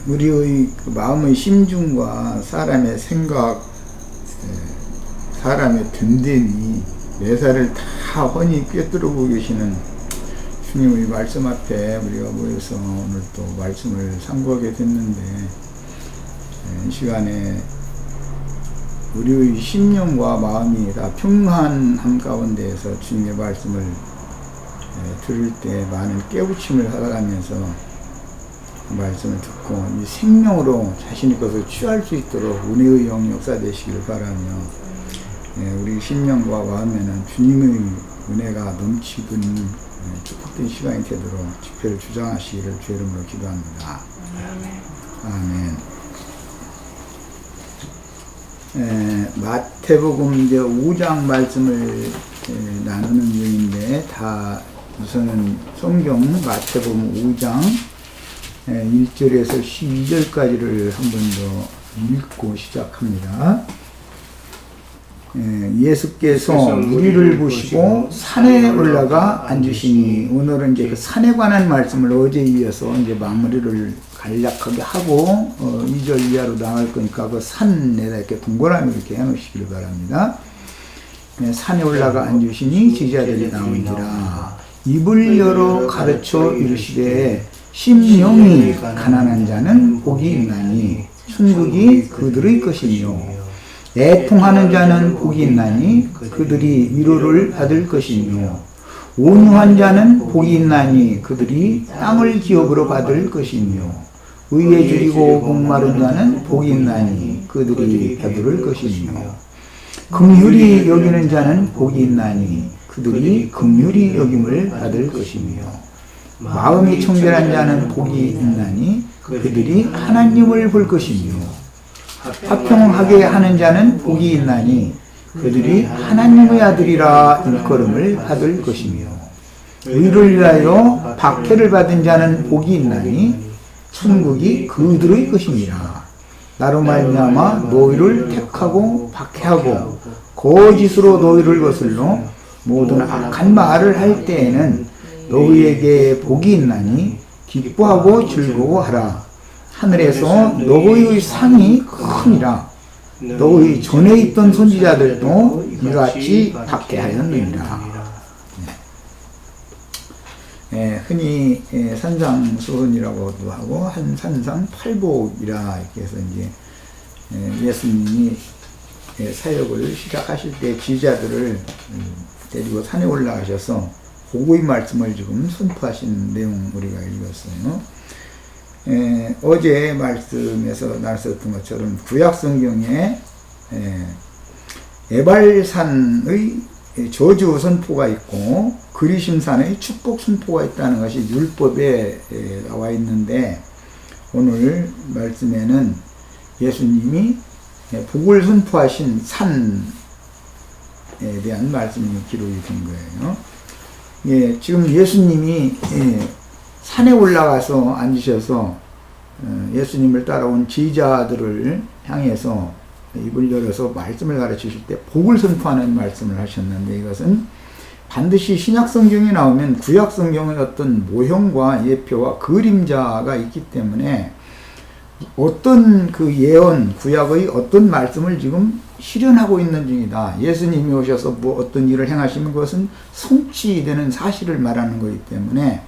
우리의 그 마음의 심중과 사람의 생각, 사람의 든든히 매사를 다 훤히 꿰뚫고 계시는 주님의 말씀 앞에 우리가 모여서 오늘 또 말씀을 상고하게 됐는데, 이 시간에 우리의 심령과 마음이 다 평안함 가운데에서 주님의 말씀을 들을 때 많은 깨우침을 받아가면서 말씀을 듣고 이 생명으로 자신의 것을 취할 수 있도록 은혜의 영 역사되시기를 바라며, 우리 심령과 마음에는 주님의 은혜가 넘치는 축복된 시간이 되도록 집회를 주장하시기를 주 이름으로 기도합니다. 아멘. 마태복음 이제 5장 말씀을 나누는 중인데, 다 우선은 성경 마태복음 5장 1절에서 12절까지를 한 번 더 읽고 시작합니다. 예수께서 우리를 보시고 산에 올라가 앉으시니, 오늘은 이제 그 산에 관한 말씀을 어제 이어서 이제 마무리를 간략하게 하고 2절 이하로 나갈 거니까 그 산에다 이렇게 동그라미 이렇게 해놓으시기를 바랍니다. 산에 올라가 앉으시니 제자들이 나오니라. 입을 열어 가르쳐 이르시되 심령이 가난한 자는 복이 있나니 천국이 그들의 것이며, 애통하는 자는 복이 있나니 그들이 위로를 받을 것이며, 온유한 자는 복이 있나니 그들이 땅을 기업으로 받을 것이며, 의에 줄이고 목마른 자는 복이 있나니 그들이 배부를 것이며, 긍휼히 여기는 자는 복이 있나니 그들이 긍휼히 여김을 받을 것이며, 마음이 청결한 자는 복이 있나니 그들이 하나님을 볼 것이며, 화평하게 하는 자는 복이 있나니 그들이 하나님의 아들이라 일컬음을 받을 것이며, 의를 위하여 박해를 받은 자는 복이 있나니 천국이 그들의 것이니라. 나로 말미암아 너희를 택하고 박해하고 거짓으로 너희를 거슬러 모든 악한 말을 할 때에는 너희에게 복이 있나니 기뻐하고 즐거워하라. 하늘에서 너희의 상이 크니라. 너희 전에 있던 선지자들도 이같이 박해하였느니라. 흔히 산상수훈이라고도 하고 한산상팔복이라 이렇게 해서 이제 예수님이 사역을 시작하실 때 지자들을 데리고 산에 올라가셔서 복의 말씀을 지금 선포하신 내용 우리가 읽었어요. 어제 말씀에서 나눴던 것처럼 구약성경에 에발산의 저주 선포가 있고 그리심산의 축복 선포가 있다는 것이 율법에 나와 있는데, 오늘 말씀에는 예수님이 복을 선포하신 산에 대한 말씀이 기록이 된 거예요. 지금 예수님이 산에 올라가서 앉으셔서 예수님을 따라온 제자들을 향해서 입을 열어서 말씀을 가르치실 때 복을 선포하는 말씀을 하셨는데, 이것은 반드시 신약성경에 나오면 구약성경의 어떤 모형과 예표와 그림자가 있기 때문에 어떤 그 예언, 구약의 어떤 말씀을 지금 실현하고 있는 중이다. 예수님이 오셔서 뭐 어떤 일을 행하시는 것은 성취되는 사실을 말하는 것이기 때문에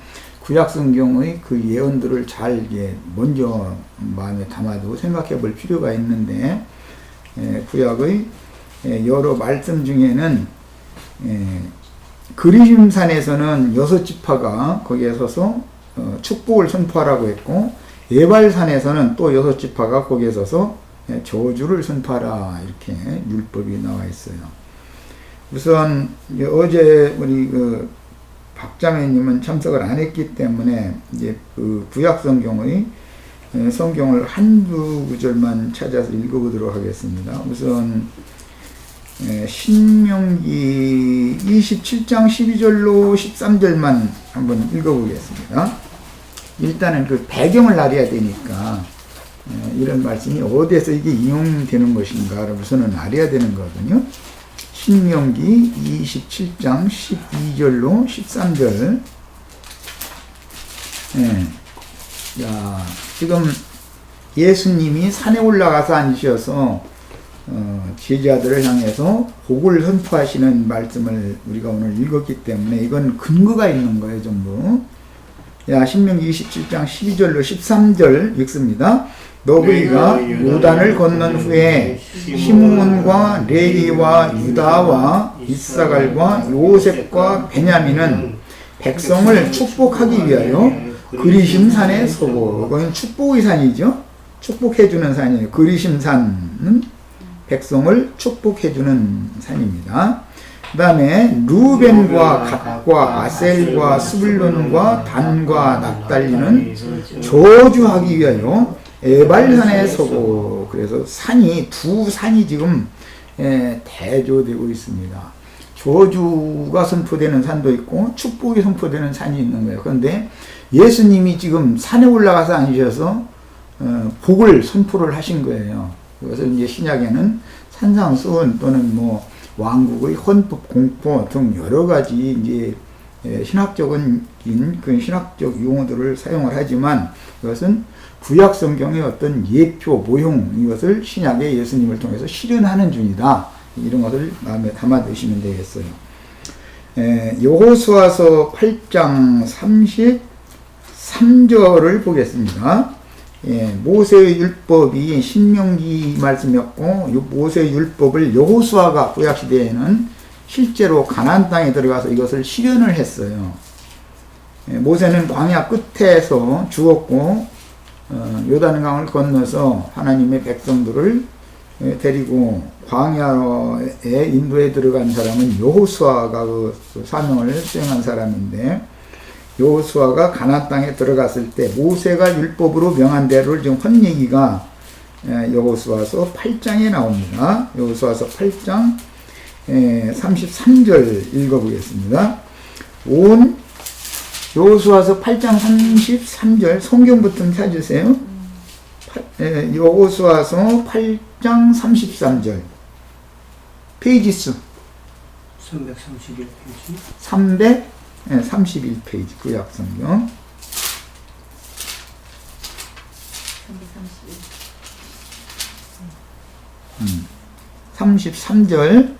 구약성경의 그 예언들을 잘 먼저 마음에 담아두고 생각해 볼 필요가 있는데, 구약의 여러 말씀 중에는 그리심산에서는 6지파가 거기에 서서 축복을 선포하라고 했고, 에발산에서는 또 6지파가 거기에 서서 저주를 선포하라 이렇게 율법이 나와 있어요. 우선 어제 우리 박자매님은 참석을 안 했기 때문에 이제 그 구약성경의 성경을 한두 구절만 찾아서 읽어보도록 하겠습니다. 우선 신명기 27장 12절로 13절만 한번 읽어보겠습니다. 일단은 그 배경을 알아야 되니까 이런 말씀이 어디에서 이게 인용되는 것인가를 우선은 알아야 되는 거거든요. 신명기 27장 12절로 13절. 야, 지금 예수님이 산에 올라가서 앉으셔서 제자들을 향해서 복을 선포하시는 말씀을 우리가 오늘 읽었기 때문에 이건 근거가 있는 거예요, 전부. 야, 신명기 27장 12절로 13절 읽습니다. 너희가 요단을 건넌 후에 시므온과 레위와 유다와 이사갈과 요셉과 베냐민은 백성을 축복하기 위하여 그리심 산에 서고, 그건 축복의 산이죠. 축복해주는 산이에요. 그리심 산은 백성을 축복해주는 산입니다. 그 다음에 루벤과 갓과 아셀과 스불론과 단과 납달리는 저주하기 위하여 에발산에 서고, 그래서 산이 두 산이 지금 대조되고 있습니다. 저주가 선포되는 산도 있고 축복이 선포되는 산이 있는 거예요. 그런데 예수님이 지금 산에 올라가서 앉으셔서 복을 선포를 하신 거예요. 그래서 이제 신약에는 산상수훈 또는 뭐 왕국의 헌법 공포 등 여러 가지 이제 신학적인 그 신학적 용어들을 사용을 하지만 이것은 구약 성경의 어떤 예표 모형, 이것을 신약의 예수님을 통해서 실현하는 중이다. 이런 것을 마음에 담아 두시면 되겠어요. 여호수아서 8장 33절을 보겠습니다. 모세의 율법이 신명기 말씀이었고, 모세의 율법을 여호수아가 구약 시대에는 실제로 가나안 땅에 들어가서 이것을 실현을 했어요. 모세는 광야 끝에서 죽었고 요단강을 건너서 하나님의 백성들을 데리고 광야에 인도에 들어간 사람은 여호수아가 그 사명을 수행한 사람인데, 여호수아가 가나안 땅에 들어갔을 때 모세가 율법으로 명한 대로를 지금 한 얘기가 여호수아서 8장에 나옵니다. 여호수아서 8장 33절 읽어보겠습니다. 여호수아서 8장 33절 성경부터 찾으세요. 여호수아서 8장 33절 페이지 수 331페이지 331페이지 구약 성경 33절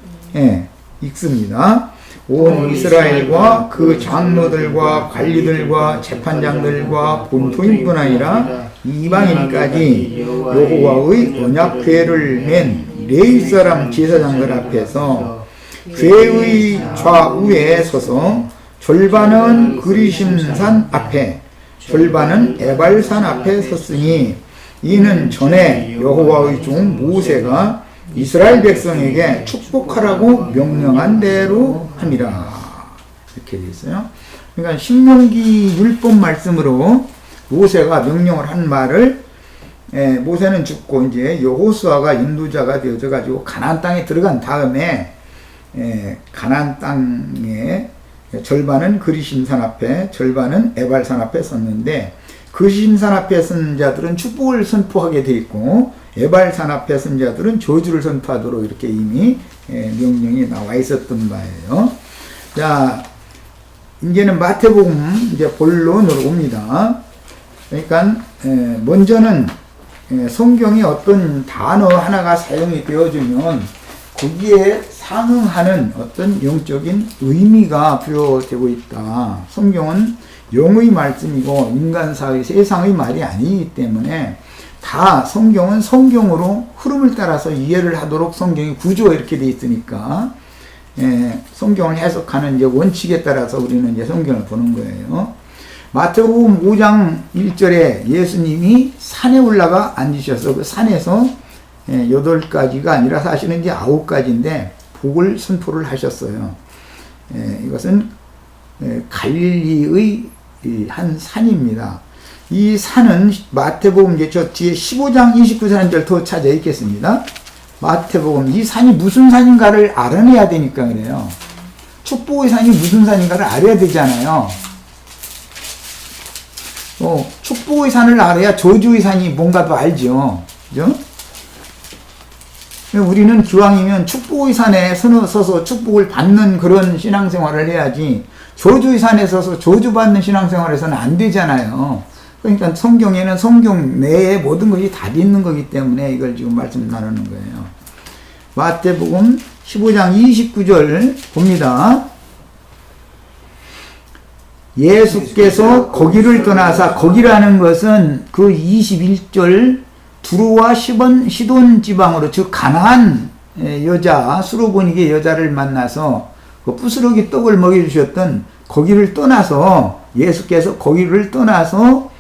읽습니다. 온 이스라엘과 그 장로들과 관리들과 재판장들과 본토인뿐 아니라 이방인까지 여호와의 언약궤를 맨 레위 사람 제사장들 앞에서 궤의 좌우에 서서 절반은 그리심산 앞에 절반은 에발산 앞에 섰으니 이는 전에 여호와의 종 모세가 이스라엘 백성에게 축복하라고 명령한 대로 함이라. 이렇게 되어 있어요. 그러니까 신명기 율법 말씀으로 모세가 명령을 한 말을 모세는 죽고 이제 여호수아가 인도자가 되어져 가지고 가나안 땅에 들어간 다음에 가나안 땅에 절반은 그리심산 앞에 절반은 에발산 앞에 섰는데, 그리심산 앞에 선 자들은 축복을 선포하게 되어 있고 에발산 앞에 선 자들은 저주를 선포하도록 이렇게 이미 명령이 나와 있었던 바예요. 자, 이제는 마태복음 이제 본론으로 옵니다. 그러니까 먼저는 성경에 어떤 단어 하나가 사용이 되어지면 거기에 상응하는 어떤 영적인 의미가 부여되고 있다. 성경은 영의 말씀이고 인간사의 세상의 말이 아니기 때문에 다 성경은 성경으로 흐름을 따라서 이해를 하도록 성경이 구조가 이렇게 되어 있으니까 성경을 해석하는 이제 원칙에 따라서 우리는 이제 성경을 보는 거예요. 마태복음 5장 1절에 예수님이 산에 올라가 앉으셔서 그 산에서 8가지가 아니라 사실은 이제 9가지인데 복을 선포를 하셨어요. 이것은 갈릴리의 한 산입니다. 이 산은 마태복음 이제 저 뒤에 15장 29절 더 찾아 읽겠습니다. 마태복음 이 산이 무슨 산인가를 알아내야 되니까 그래요. 축복의 산이 무슨 산인가를 알아야 되잖아요. 축복의 산을 알아야 저주의 산이 뭔가도 알죠. 그죠? 우리는 기왕이면 축복의 산에 서서 축복을 받는 그런 신앙생활을 해야지 저주의 산에 서서 저주받는 신앙생활에서는 안 되잖아요. 그러니까 성경에는 성경 내에 모든 것이 다 있는 거기 때문에 이걸 지금 말씀 나누는 거예요. 마태복음 15장 29절 봅니다. 예수께서 거기를 떠나사, 거기라는 것은 그 21절 두루와 시돈 지방으로, 즉 가나안 여자, 수로보니게 여자를 만나서 그 부스러기 떡을 먹여주셨던 거기를 떠나서, 예수께서 거기를 떠나서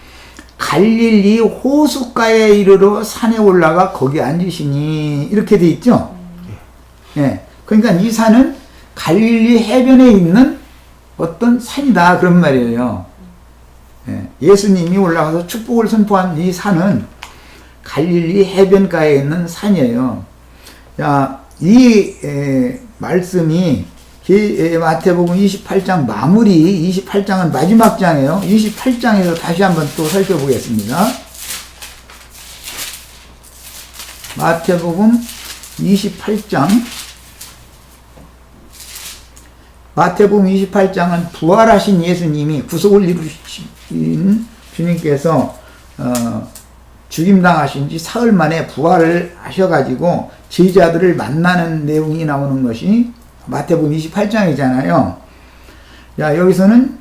갈릴리 호숫가에 이르러 산에 올라가 거기 앉으시니, 이렇게 돼 있죠. 예. 그러니까 이 산은 갈릴리 해변에 있는 어떤 산이다, 그런 말이에요. 예. 예수님이 올라가서 축복을 선포한 이 산은 갈릴리 해변가에 있는 산이에요. 자, 이 말씀이 마태복음 28장 마무리, 28장은 마지막 장이에요. 28장에서 다시 한번 또 살펴보겠습니다. 마태복음 28장. 마태복음 28장은 부활하신 예수님이, 구속을 이루신 주님께서 죽임당하신 지 사흘 만에 부활을 하셔가지고 제자들을 만나는 내용이 나오는 것이 마태복음 28장이잖아요. 자, 여기서는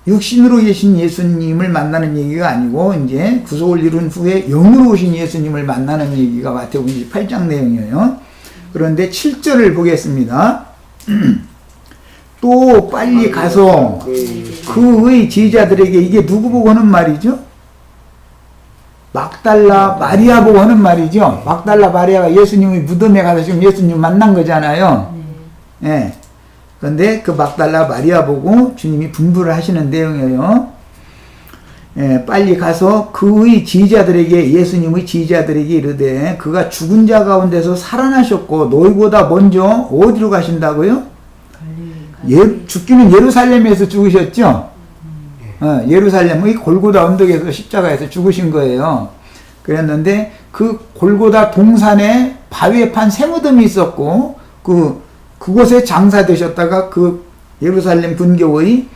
육신으로 계신 예수님을 만나는 얘기가 아니고 이제 구속을 이룬 후에 영으로 오신 예수님을 만나는 얘기가 마태복음 28장 내용이에요. 그런데 7절을 보겠습니다. 또 빨리 가서 그의 제자들에게, 이게 누구 보고 하는 말이죠? 막달라 마리아 보고 하는 말이죠. 막달라 마리아가 예수님이 무덤에 가서 지금 예수님 만난 거잖아요. 예. 그런데 그 막달라 마리아 보고 주님이 분부를 하시는 내용이에요. 예, 빨리 가서 그의 제자들에게, 예수님의 제자들에게 이르되, 그가 죽은 자 가운데서 살아나셨고 너희보다 먼저 어디로 가신다고요? 죽기는 예루살렘에서 죽으셨죠? 예루살렘의 골고다 언덕에서 십자가에서 죽으신 거예요. 그랬는데 그 골고다 동산에 바위에 판 쇠무덤이 있었고, 그곳에 장사되셨다가 그 예루살렘 근교의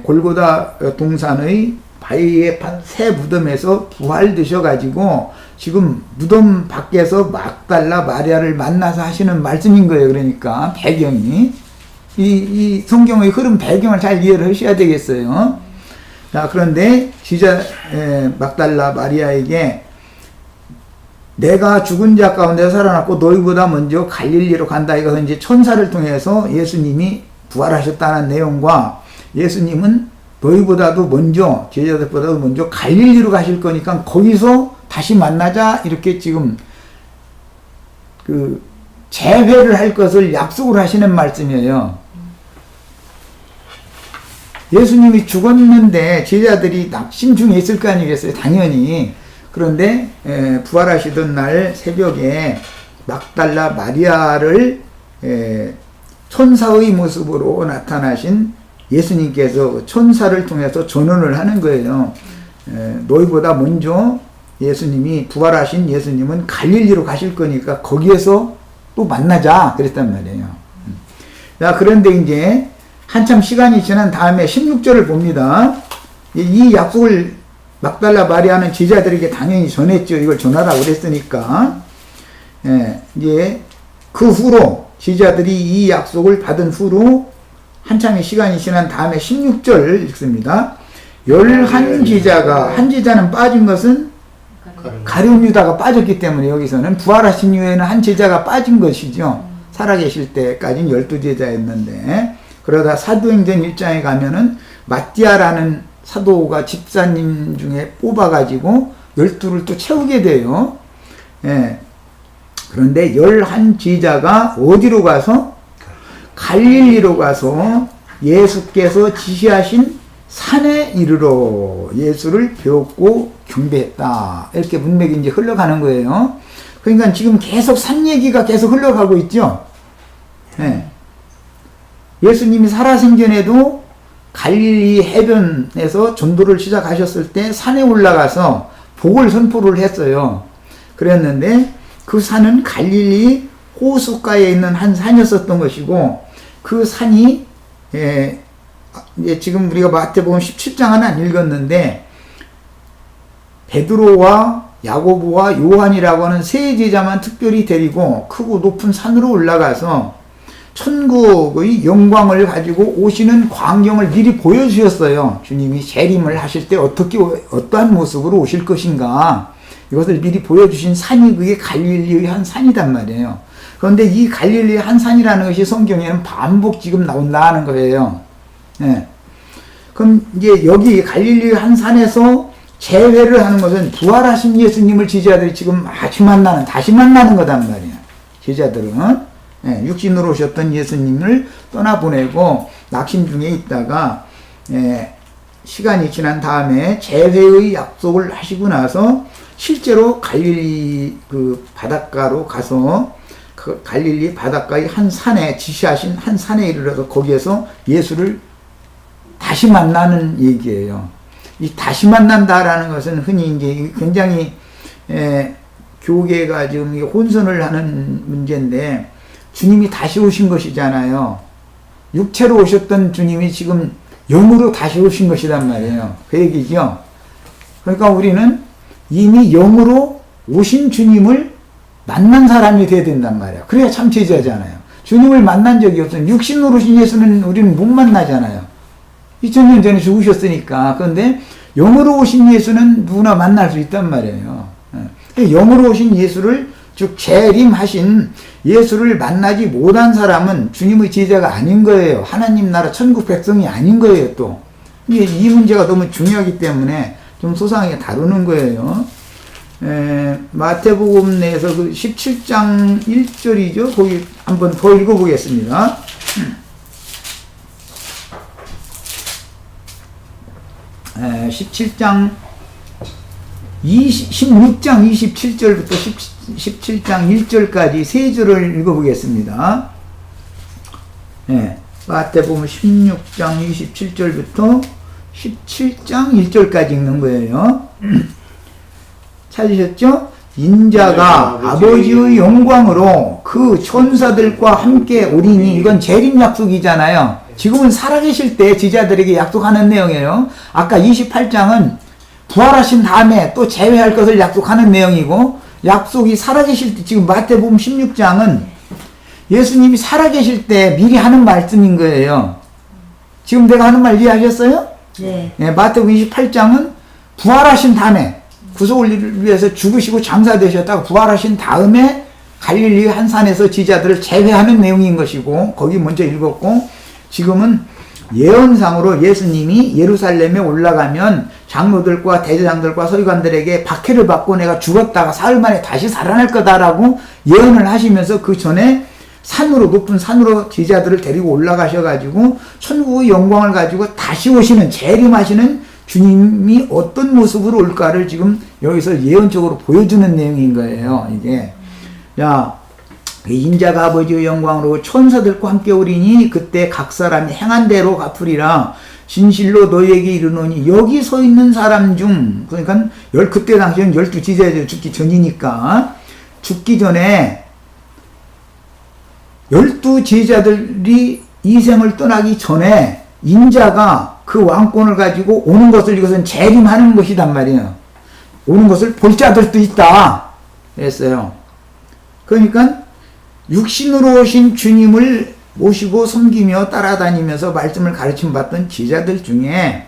골고다 동산의 바위에 판 새 무덤에서 부활되셔가지고 지금 무덤 밖에서 막달라 마리아를 만나서 하시는 말씀인 거예요. 그러니까 배경이, 이 성경의 흐름 배경을 잘 이해를 하셔야 되겠어요. 자, 그런데 막달라 마리아에게 내가 죽은 자 가운데 살아났고 너희보다 먼저 갈릴리로 간다, 이것은 이제 천사를 통해서 예수님이 부활하셨다는 내용과, 예수님은 너희보다도 먼저, 제자들보다도 먼저 갈릴리로 가실 거니까 거기서 다시 만나자, 이렇게 지금 재회를 할 것을 약속을 하시는 말씀이에요. 예수님이 죽었는데 제자들이 낙심 중에 있을 거 아니겠어요? 당연히. 그런데 부활하시던 날 새벽에 막달라 마리아를 천사의 모습으로 나타나신 예수님께서 천사를 통해서 전언을 하는 거예요. 너희보다 먼저 예수님이, 부활하신 예수님은 갈릴리로 가실 거니까 거기에서 또 만나자, 그랬단 말이에요. 자, 그런데 이제 한참 시간이 지난 다음에 16절을 봅니다. 이 약속을 막달라 마리아는 제자들에게 당연히 전했죠. 이걸 전하라고 그랬으니까. 이제 그 후로, 제자들이 이 약속을 받은 후로 한참의 시간이 지난 다음에 16절 읽습니다. 11제자가, 한 제자는 빠진 것은 가룟 유다가 빠졌기 때문에 여기서는 부활하신 이후에는 한 제자가 빠진 것이죠. 살아계실 때까지는 12제자였는데, 그러다 사도행전 1장에 가면은 마띠아라는 사도가 집사님 중에 뽑아가지고 12를 또 채우게 돼요. 예. 그런데 11제자가 어디로 가서? 갈릴리로 가서 예수께서 지시하신 산에 이르러 예수를 배웠고 경배했다, 이렇게 문맥이 이제 흘러가는 거예요. 그러니까 지금 계속 산 얘기가 계속 흘러가고 있죠. 예. 예수님이 살아생전에도 갈릴리 해변에서 전도를 시작하셨을 때 산에 올라가서 복을 선포를 했어요. 그랬는데 그 산은 갈릴리 호숫가에 있는 한 산이었었던 것이고, 그 산이 이제 지금 우리가 마태복음 17장은 안 읽었는데 베드로와 야고보와 요한이라고 하는 세 제자만 특별히 데리고 크고 높은 산으로 올라가서 천국의 영광을 가지고 오시는 광경을 미리 보여주셨어요. 주님이 재림을 하실 때 어떠한 모습으로 오실 것인가, 이것을 미리 보여주신 산이 그게 갈릴리의 한 산이단 말이에요. 그런데 이 갈릴리의 한 산이라는 것이 성경에는 반복 지금 나온다는 거예요. 예. 그럼 이제 여기 갈릴리의 한 산에서 재회를 하는 것은 부활하신 예수님을 제자들이 지금 다시 만나는 거단 말이에요. 제자들은 육신으로 오셨던 예수님을 떠나보내고 낙심 중에 있다가 시간이 지난 다음에 재회의 약속을 하시고 나서 실제로 갈릴리 그 바닷가로 가서 그 갈릴리 바닷가의 한 산에 지시하신 한 산에 이르러서 거기에서 예수를 다시 만나는 얘기예요. 이 다시 만난다라는 것은 흔히 이제 굉장히 교계가 지금 혼선을 하는 문제인데, 주님이 다시 오신 것이잖아요. 육체로 오셨던 주님이 지금 영으로 다시 오신 것이란 말이에요. 그 얘기죠. 그러니까 우리는 이미 영으로 오신 주님을 만난 사람이 돼야 된단 말이에요. 그래야 참 제자잖아요. 주님을 만난 적이 없어요. 육신으로 오신 예수는 우리는 못 만나잖아요. 2000년 전에 죽으셨으니까. 그런데 영으로 오신 예수는 누구나 만날 수 있단 말이에요. 영으로 오신 예수를, 즉 재림하신 예수를 만나지 못한 사람은 주님의 제자가 아닌 거예요. 하나님 나라 천국 백성이 아닌 거예요. 또 이 문제가 너무 중요하기 때문에 좀 소상하게 다루는 거예요. 마태복음 내에서 그 17장 1절이죠. 거기 한번 더 읽어보겠습니다. 16장 27절부터 17장 1절까지 세 줄을 읽어보겠습니다. 마태복음 16장 27절부터 17장 1절까지 읽는 거예요. 찾으셨죠? 인자가 아버지의 영광으로 그 천사들과 함께 오리니, 이건 재림 약속이잖아요. 지금은 살아계실 때 제자들에게 약속하는 내용이에요. 아까 28장은 부활하신 다음에 또 재회할 것을 약속하는 내용이고, 약속이 살아계실 때, 지금 마태복음 16장은 예수님이 살아계실 때 미리 하는 말씀인 거예요. 지금 내가 하는 말 이해하셨어요? 네. 마태복음 28장은 부활하신 다음에, 구속을 위해서 죽으시고 장사되셨다가 부활하신 다음에 갈릴리 한 산에서 제자들을 재회하는 내용인 것이고, 거기 먼저 읽었고, 지금은 예언상으로 예수님이 예루살렘에 올라가면 장로들과 대제장들과 서기관들에게 박해를 받고 내가 죽었다가 사흘 만에 다시 살아날 거다라고 예언을 하시면서 그 전에 산으로, 높은 산으로 제자들을 데리고 올라가셔가지고 천국의 영광을 가지고 다시 오시는, 재림하시는 주님이 어떤 모습으로 올까를 지금 여기서 예언적으로 보여주는 내용인 거예요. 이게 인자가 아버지의 영광으로 천사들과 함께 오리니 그때 각 사람이 행한 대로 갚으리라. 진실로 너희에게 이르노니, 여기 서 있는 사람 중, 그러니까 그때 당시에는 12제자들 죽기 전이니까, 죽기 전에 12제자들이 이 생을 떠나기 전에 인자가 그 왕권을 가지고 오는 것을, 이것은 재림하는 것이단 말이에요. 오는 것을 볼 자들도 있다 했어요. 그러니까 육신으로 오신 주님을 모시고 섬기며 따라다니면서 말씀을 가르침 받던 제자들 중에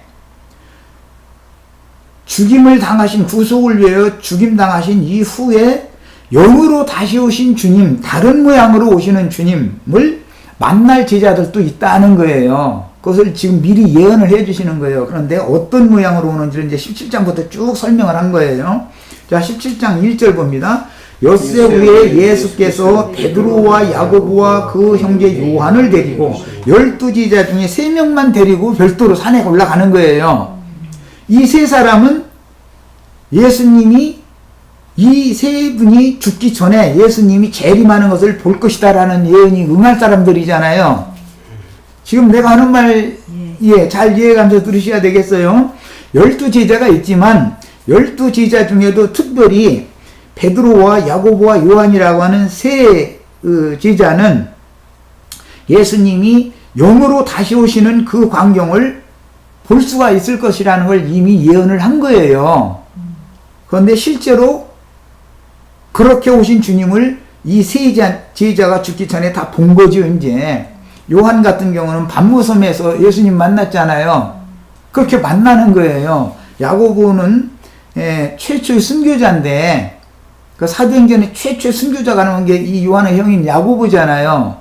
죽임을 당하신, 구속을 위하여 죽임 당하신 이후에 영으로 다시 오신 주님, 다른 모양으로 오시는 주님을 만날 제자들도 있다는 거예요. 그것을 지금 미리 예언을 해 주시는 거예요. 그런데 어떤 모양으로 오는지를 이제 17장부터 쭉 설명을 한 거예요. 자, 17장 1절 봅니다. 엿새 후에 예수께서 베드로와 야고보와 그 형제 요한을 데리고 12제자 중에 3명만 데리고 별도로 산에 올라가는 거예요. 이 세 사람은 예수님이, 이 세 분이 죽기 전에 예수님이 재림하는 것을 볼 것이다 라는 예언이 응할 사람들이잖아요. 지금 내가 하는 말 잘 이해가면서 들으셔야 되겠어요. 12제자가 있지만 12제자 중에도 특별히 베드로와 야고보와 요한이라고 하는 세 제자는 예수님이 영으로 다시 오시는 그 광경을 볼 수가 있을 것이라는 걸 이미 예언을 한 거예요. 그런데 실제로 그렇게 오신 주님을 이 세 제자가 죽기 전에 다 본 거죠, 이제. 요한 같은 경우는 반모섬에서 예수님 만났잖아요. 그렇게 만나는 거예요. 야고보는 최초의 순교자인데, 그 사도행전에 최초의 순교자가 나온 게 이 요한의 형인 야고보잖아요.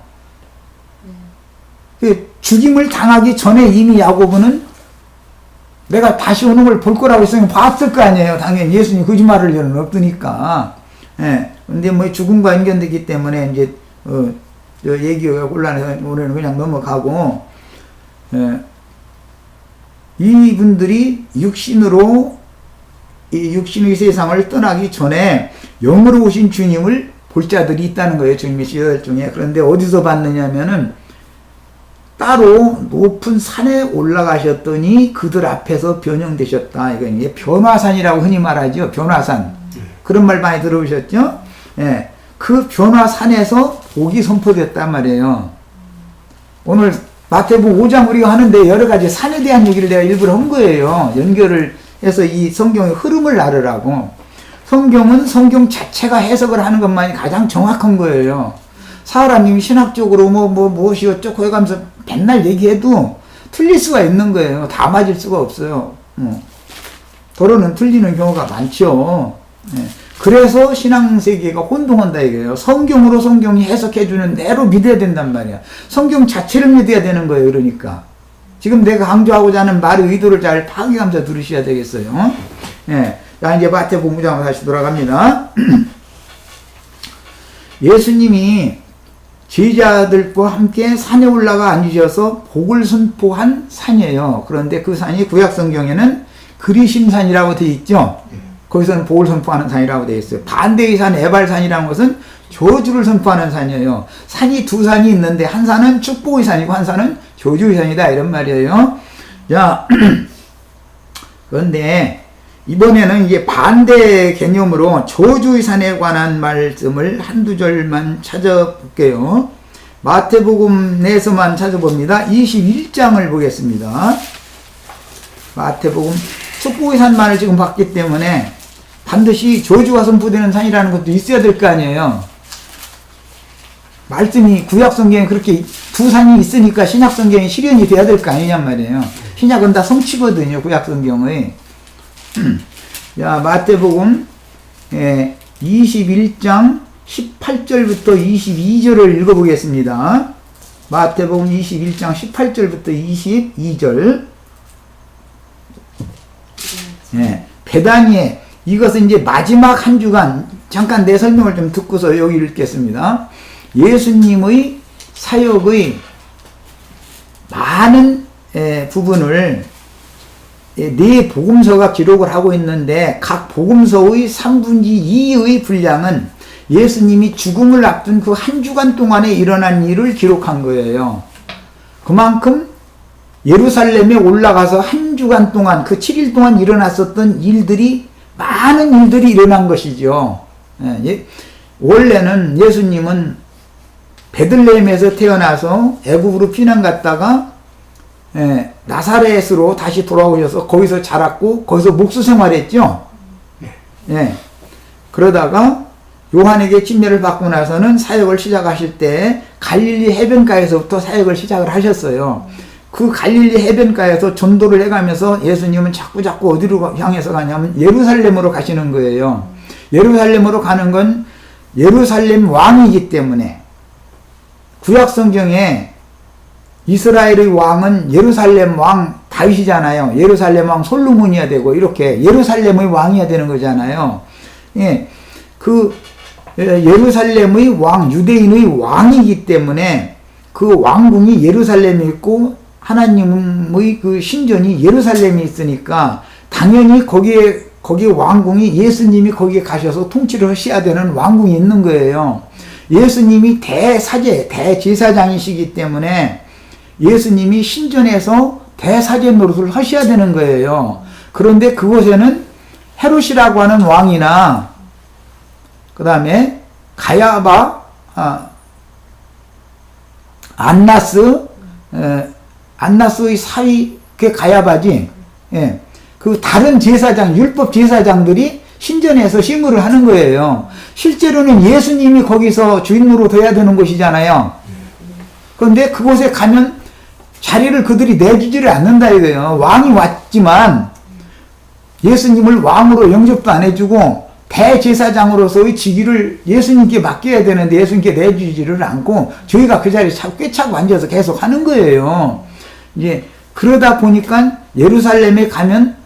그 죽임을 당하기 전에 이미 야고보는 내가 다시 오는 걸 볼 거라고 했으면 봤을 거 아니에요. 당연히 예수님 거짓말을 일은 없으니까. 근데 뭐 죽음과 연결되기 때문에 이제 얘기가 곤란해서 우리는 그냥 넘어가고, 이분들이 육신으로 이 육신의 세상을 떠나기 전에 영으로 오신 주님을 볼 자들이 있다는 거예요. 주님의 제자들 중에. 그런데 어디서 봤느냐면은 따로 높은 산에 올라가셨더니 그들 앞에서 변형되셨다. 이건 이게 변화산이라고 흔히 말하죠. 변화산. 그런 말 많이 들어보셨죠? 예. 그 변화산에서 복이 선포됐단 말이에요. 오늘 마태복음 5장 우리가 하는데 여러 가지 산에 대한 얘기를 내가 일부러 한 거예요. 연결을 해서 이 성경의 흐름을 나르라고. 성경은 성경 자체가 해석을 하는 것만이 가장 정확한 거예요. 사람이 신학적으로 무엇이 어쩌고 해가면서 맨날 얘기해도 틀릴 수가 있는 거예요. 다 맞을 수가 없어요. 도로는 틀리는 경우가 많죠. 그래서 신앙세계가 혼동한다 이거예요. 성경으로 성경이 해석해주는 대로 믿어야 된단 말이야. 성경 자체를 믿어야 되는 거예요. 그러니까 지금 내가 강조하고자 하는 말의 의도를 잘 파악하면서 들으셔야 되겠어요. 자, 이제 마태복음 5장으로 다시 돌아갑니다. 예수님이 제자들과 함께 산에 올라가 앉으셔서 복을 선포한 산이에요. 그런데 그 산이 구약성경에는 그리심산이라고 되어 있죠. 거기서는 복을 선포하는 산이라고 되어 있어요. 반대의 산 에발산이라는 것은 저주를 선포하는 산이에요. 산이 두 산이 있는데 한 산은 축복의 산이고 한 산은 저주의 산이다 이런 말이에요. 자, 그런데 이번에는 이제 반대 개념으로 저주의 산에 관한 말씀을 한두 절만 찾아볼게요. 마태복음 내에서만 찾아봅니다. 21장을 보겠습니다. 마태복음 축복의 산만을 지금 봤기 때문에 반드시 저주가 선포되는 산이라는 것도 있어야 될 거 아니에요. 말씀이 구약성경에 그렇게 두 산이 있으니까 신약성경이 실현이 돼야 될 거 아니냔 말이에요. 신약은 다 성취거든요. 구약성경의. 자, 마태복음 21장 18절부터 22절을 읽어보겠습니다. 마태복음 21장 18절부터 22절. 베다니에 이것은 이제 마지막 한 주간 잠깐 내 설명을 좀 듣고서 여기 읽겠습니다. 예수님의 사역의 많은 부분을 네 복음서가 기록을 하고 있는데 각 복음서의 3분의 2의 분량은 예수님이 죽음을 앞둔 그 한 주간 동안에 일어난 일을 기록한 거예요. 그만큼 예루살렘에 올라가서 한 주간 동안 그 7일 동안 일어났었던 일들이 많은 일들이 일어난 것이죠. 원래는 예수님은 베들레헴에서 태어나서 애굽으로 피난 갔다가 나사렛으로 다시 돌아오셔서 거기서 자랐고 거기서 목수 생활했죠. 그러다가 요한에게 침례를 받고 나서는 사역을 시작하실 때 갈릴리 해변가에서부터 사역을 시작을 하셨어요. 그 갈릴리 해변가에서 전도를 해가면서 예수님은 자꾸 어디로 향해서 가냐면 예루살렘으로 가시는 거예요. 예루살렘으로 가는 건 예루살렘 왕이기 때문에 구약성경에 이스라엘의 왕은 예루살렘 왕 다윗이잖아요. 예루살렘 왕 솔로몬이어야 되고 이렇게 예루살렘의 왕이어야 되는 거잖아요. 그 예루살렘의 왕, 유대인의 왕이기 때문에 그 왕궁이 예루살렘에 있고 하나님의 그 신전이 예루살렘에 있으니까 당연히 거기에 왕궁이 예수님이 거기에 가셔서 통치를 하셔야 되는 왕궁이 있는 거예요. 예수님이 대제사장이시기 때문에 예수님이 신전에서 대사제 노릇을 하셔야 되는 거예요. 그런데 그곳에는 헤롯이라고 하는 왕이나 그 다음에 가야바, 안나스의 사위, 그게 가야바지. 그 다른 제사장, 율법 제사장들이 신전에서 심으를 하는 거예요. 실제로는 예수님이 거기서 주인으로 둬야 되는 곳이잖아요. 그런데 그곳에 가면 자리를 그들이 내주지를 않는다 이거예요. 왕이 왔지만 예수님을 왕으로 영접도 안 해주고 대제사장으로서의 직위를 예수님께 맡겨야 되는데 예수님께 내주지를 않고 저희가 그 자리에 꿰차고 앉아서 계속 하는 거예요. 이제 그러다 보니까 예루살렘에 가면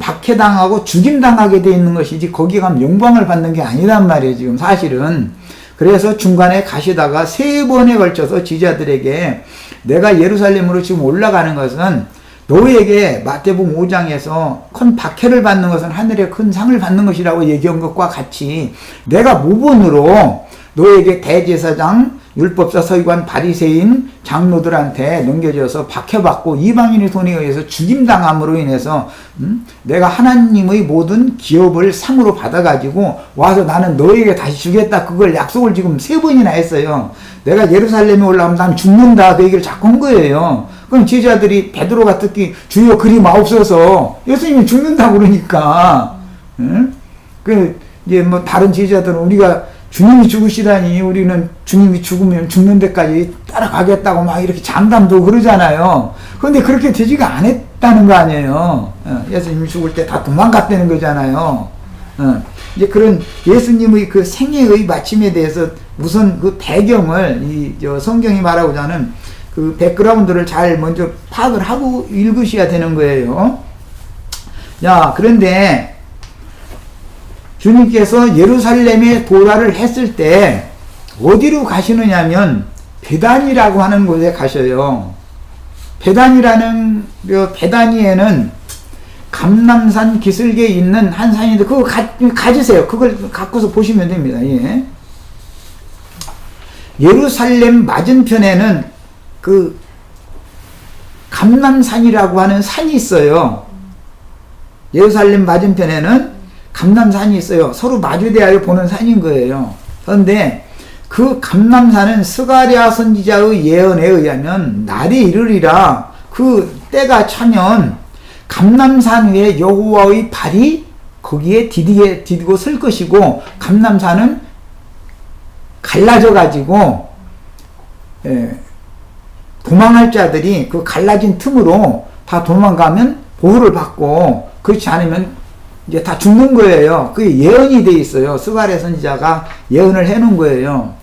박해당하고 죽임당하게 돼 있는 것이지 거기 가면 영광을 받는 게 아니란 말이에요, 지금 사실은. 그래서 중간에 가시다가 3번에 걸쳐서 지자들에게 내가 예루살렘으로 지금 올라가는 것은 너희에게 마태복음 5장에서 큰 박해를 받는 것은 하늘의 큰 상을 받는 것이라고 얘기한 것과 같이 내가 모본으로 너희에게 대제사장, 율법사, 서기관, 바리새인, 장로들한테 넘겨져서 박해받고 이방인의 손에 의해서 죽임당함으로 인해서 내가 하나님의 모든 기업을 상으로 받아가지고 와서 나는 너희에게 다시 주겠다, 그걸 약속을 지금 3번이나 했어요. 내가 예루살렘에 올라가면 난 죽는다, 그 얘기를 자꾸 한 거예요. 그럼 제자들이 베드로가 듣기 주여 그리 마옵소서, 예수님이 죽는다고 그러니까 이제 뭐 다른 제자들은 우리가 주님이 죽으시다니 우리는 주님이 죽으면 죽는 데까지 따라가겠다고 막 이렇게 장담도 그러잖아요. 그런데 그렇게 되지가 않았다는 거 아니에요. 예수님이 죽을 때 다 도망갔다는 거잖아요. 이제 그런 예수님의 그 생애의 마침에 대해서 우선 그 배경을 성경이 말하고자 하는 그 백그라운드를 잘 먼저 파악을 하고 읽으셔야 되는 거예요. 자, 그런데 주님께서 예루살렘에 도달을 했을 때 어디로 가시느냐면 베단이라고 하는 곳에 가셔요. 베다니에는 감람산 기슭에 있는 한 산인데 그거 가지세요. 그걸 갖고서 보시면 됩니다. 예. 예루살렘 맞은편에는 그 감람산이라고 하는 산이 있어요. 예루살렘 맞은편에는 감람산이 있어요. 서로 마주대하여 보는 산인 거예요. 그런데 그 감람산은 스가랴 선지자의 예언에 의하면 날이 이르리라, 그 때가 차면 감람산 위에 여호와의 발이 거기에 디디고 설 것이고 감람산은 갈라져 가지고 도망할 자들이 그 갈라진 틈으로 다 도망가면 보호를 받고 그렇지 않으면 이제 다 죽는 거예요. 그게 예언이 돼 있어요. 스가랴 선지자가 예언을 해놓은 거예요.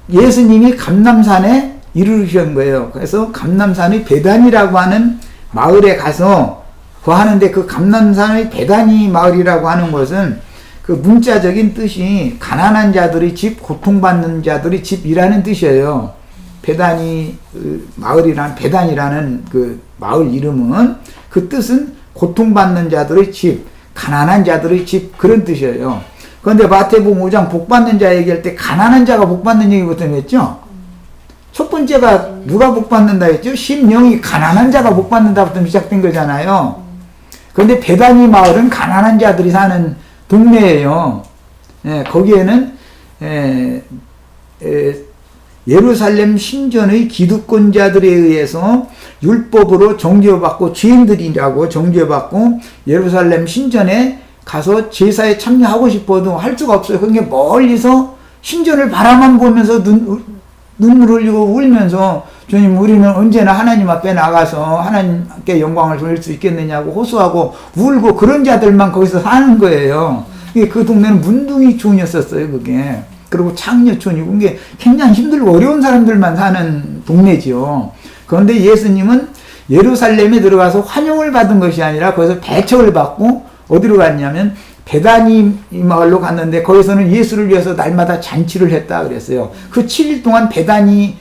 예수님이 감람산에 이르르신 거예요. 그래서 감람산의 베단이라고 하는 마을에 가서 거하는데 그 감람산의 베다니 마을이라고 하는 것은 그 문자적인 뜻이 가난한 자들의 집, 고통받는 자들의 집이라는 뜻이에요. 베다니 베단이라는 그 마을 이름은 그 뜻은 고통받는 자들의 집, 가난한 자들의 집, 그런 뜻이에요. 그런데 마태복음 5장 복받는 자 얘기할 때 가난한 자가 복받는 얘기부터 했죠. 첫 번째가 누가 복받는다 했죠? 심령이 가난한 자가 복받는다부터 시작된 거잖아요. 그런데 베다니 마을은 가난한 자들이 사는 동네예요. 거기에는 예루살렘 신전의 기득권자들에 의해서 율법으로 정죄받고 죄인들이라고 정죄받고 예루살렘 신전에 가서 제사에 참여하고 싶어도 할 수가 없어요. 그러니까 멀리서 신전을 바라만 보면서 눈물 흘리고 울면서 주님 우리는 언제나 하나님 앞에 나가서 하나님께 영광을 돌릴 수 있겠느냐고 호소하고 울고 그런 자들만 거기서 사는 거예요. 그 동네는 문둥이촌이었었어요. 그게. 그리고 창녀촌이고 이게 굉장히 힘들고 어려운 사람들만 사는 동네지요. 그런데 예수님은 예루살렘에 들어가서 환영을 받은 것이 아니라 거기서 배척을 받고 어디로 갔냐면 베다니 마을로 갔는데 거기서는 예수를 위해서 날마다 잔치를 했다 그랬어요. 그 7일 동안 베다니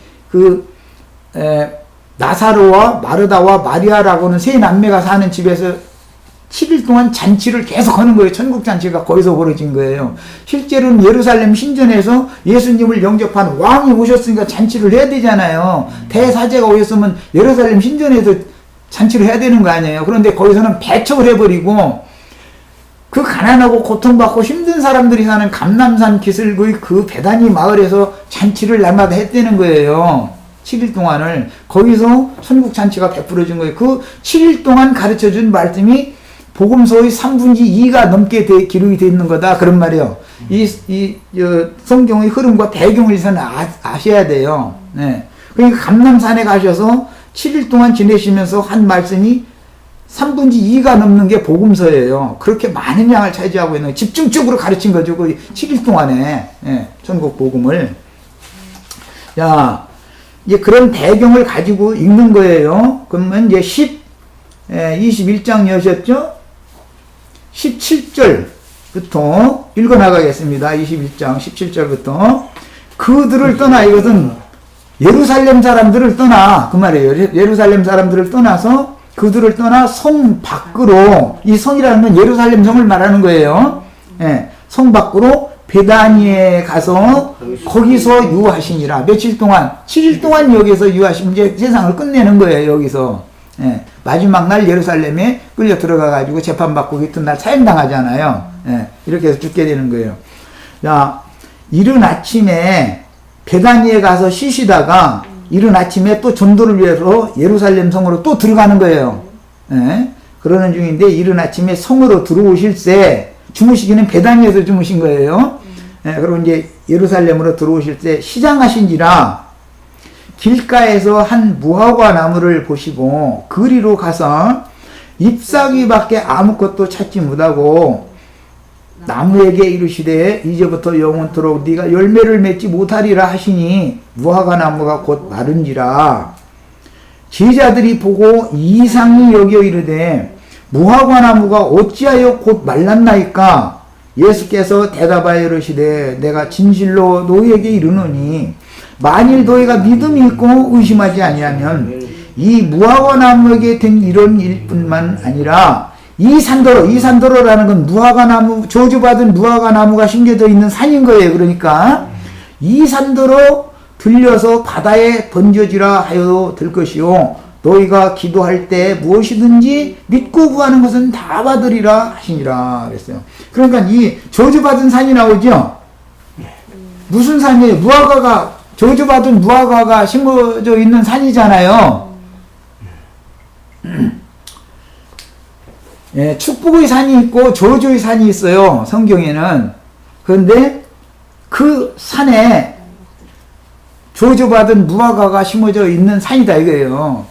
나사로와 마르다와 마리아라고는 세 남매가 사는 집에서 7일 동안 잔치를 계속 하는 거예요. 천국잔치가 거기서 벌어진 거예요. 실제로는 예루살렘 신전에서 예수님을 영접한 왕이 오셨으니까 잔치를 해야 되잖아요. 대사제가 오셨으면 예루살렘 신전에서 잔치를 해야 되는 거 아니에요. 그런데 거기서는 배척을 해버리고 그 가난하고 고통받고 힘든 사람들이 사는 감람산 기슭의 그 베다니 마을에서 잔치를 날마다 했다는 거예요. 7일 동안을. 거기서 천국잔치가 베풀어진 거예요. 그 7일 동안 가르쳐준 말씀이 복음서의 3분의 2가 넘게 기록이 되어 있는 거다. 그런 말이에요. 성경의 흐름과 배경을 우선 아셔야 돼요. 네. 그러니까 감람산에 가셔서 7일 동안 지내시면서 한 말씀이 3분의 2가 넘는 게 복음서예요. 그렇게 많은 양을 차지하고 있는, 집중적으로 가르친 거죠. 그 7일 동안에, 예, 전국 복음을. 자, 이제 그런 배경을 가지고 읽는 거예요. 그러면 이제 21장 여셨죠? 17절부터 읽어나가겠습니다. 21장 17절부터. 그들을 떠나, 이것은 예루살렘 사람들을 떠나, 그 말이에요. 예루살렘 사람들을 떠나서 그들을 떠나 성 밖으로, 이 성이라는 건 예루살렘 성을 말하는 거예요. 예, 성 밖으로 베다니에 가서 거기서 유하시니라. 며칠 동안, 7일 동안 여기서 유하시면 이제 세상을 끝내는 거예요, 여기서. 예, 마지막 날 예루살렘에 끌려 들어가가지고 재판받고 이튿날 사형당하잖아요. 예, 이렇게 해서 죽게 되는 거예요. 자, 이른 아침에 베다니에 가서 쉬시다가 이른 아침에 또 전도를 위해서 예루살렘 성으로 또 들어가는 거예요. 예, 그러는 중인데 이른 아침에 성으로 들어오실새, 주무시기는 베다니에서 주무신 거예요. 예, 그리고 이제 예루살렘으로 들어오실 때 시장하신지라 길가에서 한 무화과 나무를 보시고 그리로 가서 잎사귀밖에 아무것도 찾지 못하고 나무에게 이르시되 이제부터 영원토록 네가 열매를 맺지 못하리라 하시니 무화과 나무가 곧 마른지라. 제자들이 보고 이상히 여겨 이르되 무화과 나무가 어찌하여 곧 말랐나이까. 예수께서 대답하여 이르시되 내가 진실로 너희에게 이르노니 만일 너희가 믿음이 있고 의심하지 아니하면 이 무화과 나무에게 된 이런 일뿐만 아니라 이 산더러라는 건 무화과 나무, 저주받은 무화과 나무가 심겨져 있는 산인 거예요. 그러니까 이 산더러 들려서 바다에 던져지라 하여도 될 것이요 너희가 기도할 때 무엇이든지 믿고 구하는 것은 다 받으리라 하시니라 그랬어요. 그러니까 이 저주받은 산이 나오죠. 무슨 산이에요? 무화과가, 저주받은 무화과가 심어져 있는 산이잖아요. 예, 축복의 산이 있고 저주의 산이 있어요. 성경에는. 그런데 그 산에 저주받은 무화과가 심어져 있는 산이다 이거예요.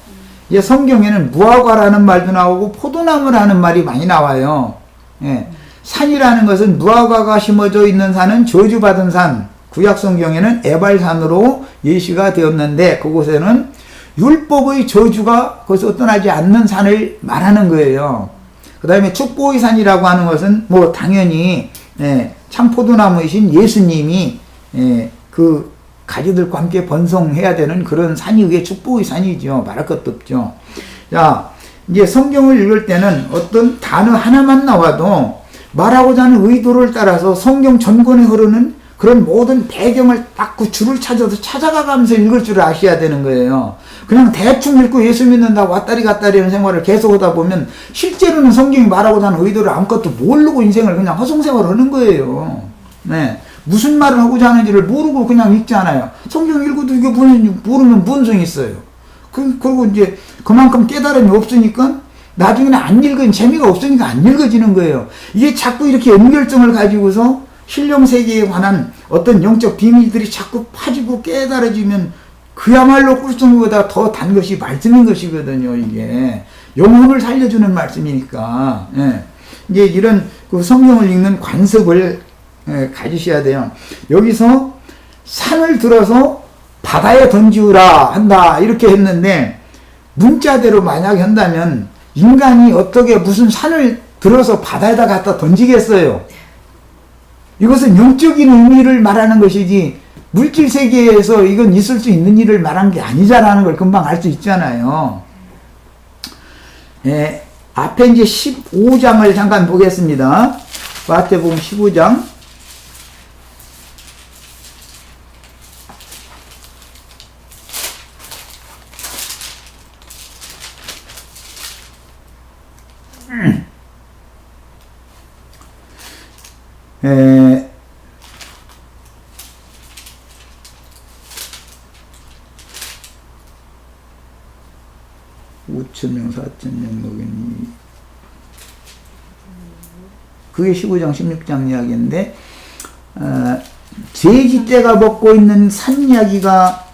이제 성경에는 무화과라는 말도 나오고 포도나무라는 말이 많이 나와요. 예, 산이라는 것은 무화과가 심어져 있는 산은 저주받은 산, 구약 성경에는 에발산으로 예시가 되었는데 그곳에는 율법의 저주가 거기서 떠나지 않는 산을 말하는 거예요. 그 다음에 축복의 산이라고 하는 것은 뭐 당연히 참포도나무이신 예수님이 그 가지들과 함께 번성해야 되는 그런 산이 그게 축복의 산이죠. 말할 것도 없죠. 자, 이제 성경을 읽을 때는 어떤 단어 하나만 나와도 말하고자 하는 의도를 따라서 성경 전권에 흐르는 그런 모든 배경을 딱 그 줄을 찾아서 찾아가면서 읽을 줄을 아셔야 되는 거예요. 그냥 대충 읽고 예수 믿는다고 왔다리 갔다리 하는 생활을 계속 하다 보면 실제로는 성경이 말하고자 하는 의도를 아무것도 모르고 인생을 그냥 허송세월을 하는 거예요. 네. 무슨 말을 하고자 하는지를 모르고 그냥 읽지 않아요. 성경 읽어도 이게 모르면 뭔 소용이 있어요. 그리고 이제 그만큼 깨달음이 없으니까 나중에는 안 읽은 재미가 없으니까 안 읽어지는 거예요. 이게 자꾸 이렇게 연결성을 가지고서 신령 세계에 관한 어떤 영적 비밀들이 자꾸 파지고 깨달아지면 그야말로 꿀송이보다 더 단 것이 말씀인 것이거든요. 이게 영혼을 살려주는 말씀이니까. 예. 이제 이런 그 성경을 읽는 관습을 가지셔야 돼요. 여기서 산을 들어서 바다에 던지우라 한다 이렇게 했는데 문자대로 만약에 한다면 인간이 어떻게 무슨 산을 들어서 바다에다 갖다 던지겠어요? 이것은 영적인 의미를 말하는 것이지 물질 세계에서 이건 있을 수 있는 일을 말한 게 아니자라는 걸 금방 알 수 있잖아요. 예, 앞에 이제 15장을 잠깐 보겠습니다. 마태복음 15장. 에, 5,000명, 4,000명 먹이니 그게 15장 16장 이야기인데 돼지떼가 먹고 있는 산 이야기가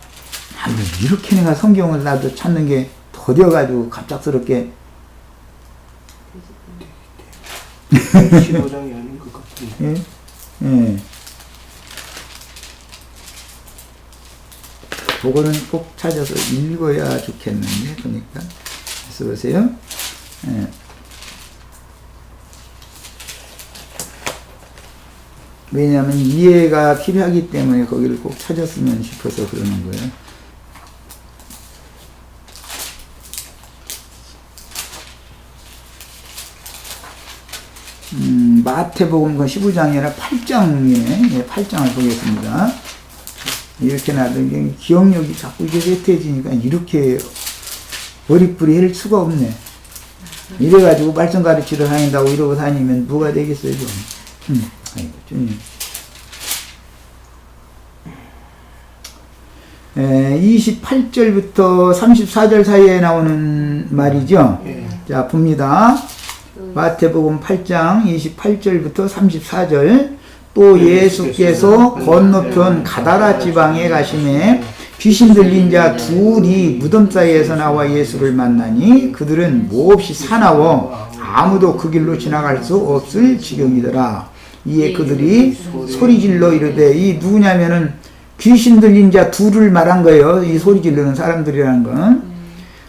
이렇게 내가 성경을 나도 찾는 게 더뎌가지고 갑작스럽게 15장이 아닌 것 같은데. 예. 그거는 꼭 찾아서 읽어야 좋겠는데, 그러니까 써보세요. 예. 왜냐하면 이해가 필요하기 때문에 거기를 꼭 찾았으면 싶어서 그러는 거예요. 마태복음 15장이 아니라 8장이네. 예, 8장을 보겠습니다. 이렇게 나도 기억력이 자꾸 이게 쇠퇴해지니까 이렇게 어리뿌리 할 수가 없네. 이래가지고 말씀 가르치러 다닌다고 이러고 다니면 뭐가 되겠어요, 좀. 아이고, 주님. 28절부터 34절 사이에 나오는 말이죠. 자, 봅니다. 마태복음 8장 28절부터 34절. 또 예수께서 건너편 가다라 지방에 가시매 귀신 들린 자 둘이 무덤 사이에서 나와 예수를 만나니 그들은 몹시 사나워 아무도 그 길로 지나갈 수 없을 지경이더라. 이에 그들이 소리질러 이르되, 이 누구냐면은 귀신 들린 자 둘을 말한 거예요. 이 소리질르는 사람들이라는 건.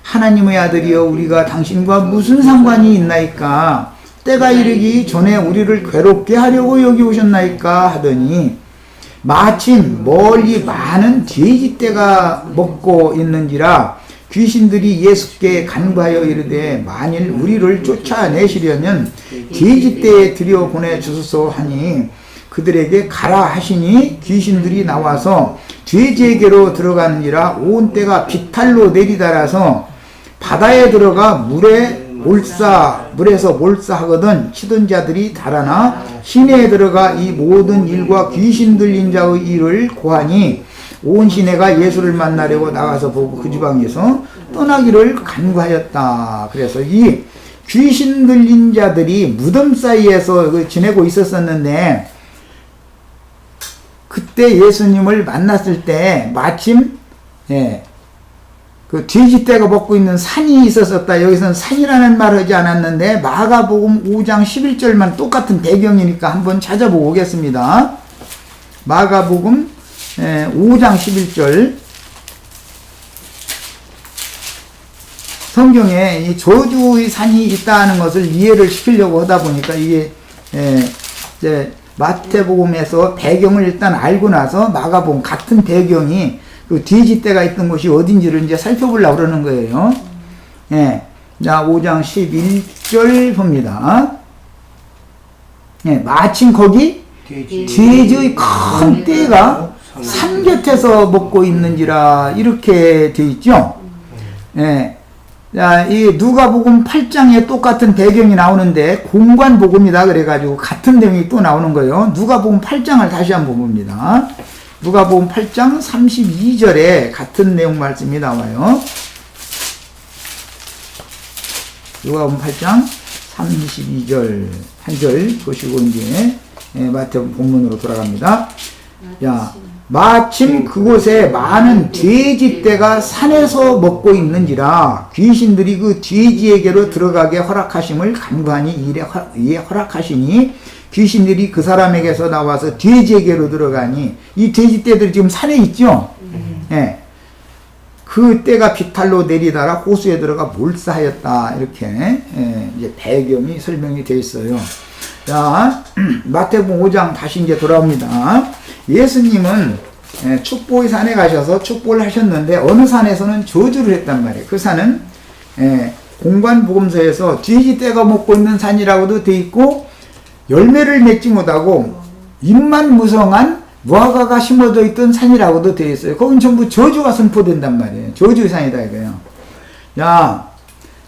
하나님의 아들이여, 우리가 당신과 무슨 상관이 있나이까? 때가 이르기 전에 우리를 괴롭게 하려고 여기 오셨나이까? 하더니 마침 멀리 많은 돼지떼가 먹고 있는지라 귀신들이 예수께 간구하여 이르되, 만일 우리를 쫓아내시려면 돼지떼에 들여보내 주소서 하니 그들에게 가라 하시니 귀신들이 나와서 돼지에게로 들어가는지라 온 떼가 비탈로 내리달아서 바다에 들어가 물에서 몰사하거든 치던 자들이 달아나 시내에 들어가 이 모든 일과 귀신 들린 자의 일을 고하니 온 시내가 예수를 만나려고 나가서 보고 그 지방에서 떠나기를 간구하였다. 그래서 이 귀신 들린 자들이 무덤 사이에서 지내고 있었었는데, 그때 예수님을 만났을 때 마침 그 돼지떼가 먹고 있는 산이 있었었다. 여기서는 산이라는 말을 하지 않았는데 마가복음 5장 11절만 똑같은 배경이니까 한번 찾아보고 오겠습니다. 마가복음 5장 11절. 성경에 이 저주의 산이 있다는 것을 이해를 시키려고 하다 보니까 이게 이제 마태복음에서 배경을 일단 알고 나서 마가복음 같은 배경이 그 돼지떼가 있던 곳이 어딘지를 이제 살펴보려고 그러는 거예요. 예. 자, 5장 11절 봅니다. 예, 마침 거기 돼지의 큰 떼가 산 곁에서 먹고 있는지라 이렇게 돼 있죠. 예. 자, 이 누가복음 8장에 똑같은 배경이 나오는데 공관복음이다 그래가지고 같은 내용이 또 나오는 거예요. 누가복음 8장을 다시 한번 봅니다. 누가복음 8장 32절에 같은 내용 말씀이 나와요. 누가복음 8장 32절 한 절 보시고 이제 마태복음 본문으로 돌아갑니다. 야, 마침 그곳에 많은 돼지떼가 산에서 먹고 있는지라 귀신들이 그 돼지에게로 들어가게 허락하심을 간구하니 이에 허락하시니 귀신들이 그 사람에게서 나와서 돼지에게로 들어가니, 이 돼지떼들이 지금 산에 있죠? 예. 그 떼가 비탈로 내리다가 호수에 들어가 몰사하였다. 이렇게 이제 배경이 설명이 되어 있어요. 자, 마태복음 5장 다시 이제 돌아옵니다. 예수님은 축복의 산에 가셔서 축복을 하셨는데 어느 산에서는 저주를 했단 말이에요. 그 산은 공관복음서에서 돼지떼가 먹고 있는 산이라고도 되어 있고, 열매를 맺지 못하고 잎만 무성한 무화과가 심어져 있던 산이라고도 되어 있어요. 거긴 전부 저주가 선포된단 말이에요. 저주의 산이다 이거예요. 야,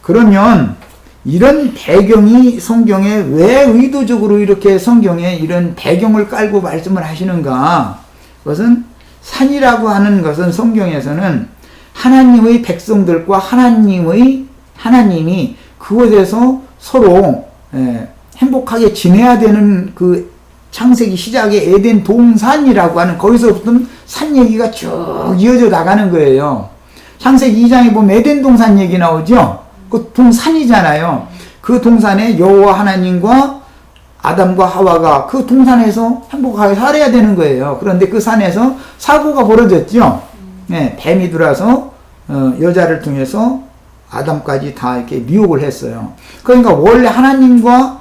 그러면 이런 배경이 성경에 왜 의도적으로 이렇게 성경에 이런 배경을 깔고 말씀을 하시는가? 그것은 산이라고 하는 것은 성경에서는 하나님의 백성들과 하나님이 그곳에서 서로 행복하게 지내야 되는 그 창세기 시작의 에덴 동산이라고 하는 거기서부터 산 얘기가 쭉 이어져 나가는 거예요. 창세기 2장에 보면 에덴 동산 얘기 나오죠. 그 동산이잖아요. 그 동산에 여호와 하나님과 아담과 하와가 그 동산에서 행복하게 살아야 되는 거예요. 그런데 그 산에서 사고가 벌어졌죠. 네, 뱀이 들어와서 여자를 통해서 아담까지 다 이렇게 미혹을 했어요. 그러니까 원래 하나님과